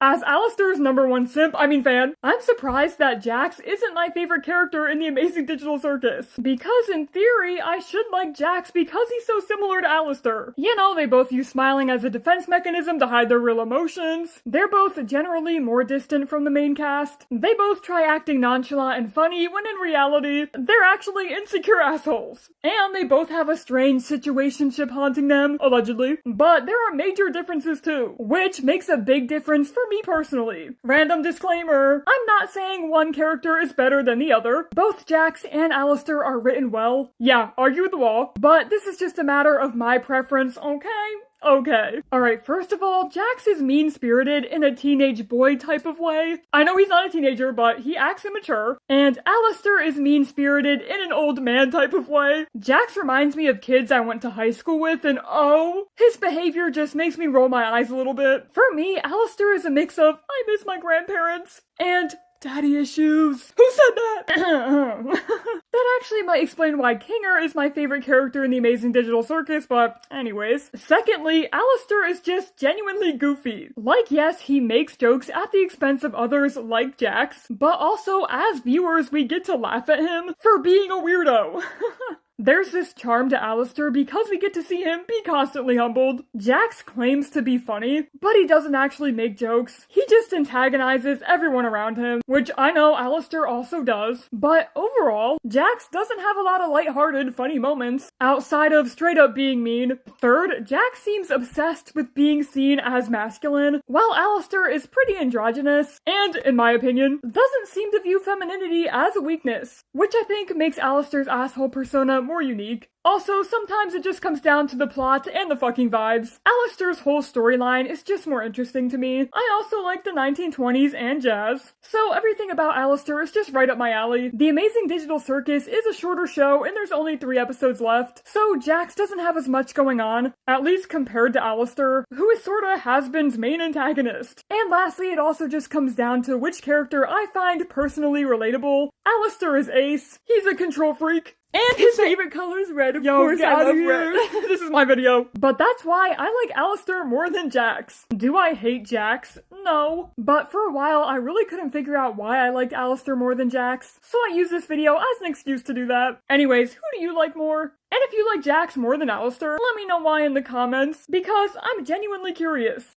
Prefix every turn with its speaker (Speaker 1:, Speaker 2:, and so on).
Speaker 1: As Alistair's #1 fan, I'm surprised that Jax isn't my favorite character in The Amazing Digital Circus. Because in theory, I should like Jax because he's so similar to Alistair. You know, they both use smiling as a defense mechanism to hide their real emotions. They're both generally more distant from the main cast. They both try acting nonchalant and funny when in reality, they're actually insecure assholes. And they both have a strange situationship haunting them, allegedly. But there are major differences too, which makes a big difference for me personally. Random disclaimer, I'm not saying one character is better than the other. Both Jax and Alistair are written well. Yeah, argue with the wall. But this is just a matter of my preference, okay? Okay. Alright, first of all, Jax is mean-spirited in a teenage boy type of way. I know he's not a teenager, but he acts immature. And Alistair is mean-spirited in an old man type of way. Jax reminds me of kids I went to high school with, and oh, his behavior just makes me roll my eyes a little bit. For me, Alistair is a mix of, I miss my grandparents, and daddy issues. Who said that? That actually might explain why Kinger is my favorite character in The Amazing Digital Circus, but anyways. Secondly, Alistair is just genuinely goofy. Like, yes, he makes jokes at the expense of others like Jax, but also as viewers we get to laugh at him for being a weirdo. There's this charm to Alistair because we get to see him be constantly humbled. Jax claims to be funny, but he doesn't actually make jokes. He just antagonizes everyone around him, which I know Alistair also does. But overall, Jax doesn't have a lot of lighthearted, funny moments, outside of straight up being mean. Third, Jax seems obsessed with being seen as masculine, while Alistair is pretty androgynous, and, in my opinion, doesn't seem to view femininity as a weakness, which I think makes Alistair's asshole persona more unique. Also, sometimes it just comes down to the plot and the fucking vibes. Alistair's whole storyline is just more interesting to me. I also like the 1920s and jazz. So everything about Alistair is just right up my alley. The Amazing Digital Circus is a shorter show and there's only 3 episodes left, so Jax doesn't have as much going on, at least compared to Alistair, who is sorta has-been's main antagonist. And lastly, it also just comes down to which character I find personally relatable. Alistair is ace. He's a control freak. And his favorite color is red, of course, I love red. This is my video. But that's why I like Alistair more than Jax. Do I hate Jax? No. But for a while, I really couldn't figure out why I liked Alistair more than Jax, so I use this video as an excuse to do that. Anyways, who do you like more? And if you like Jax more than Alistair, let me know why in the comments, because I'm genuinely curious.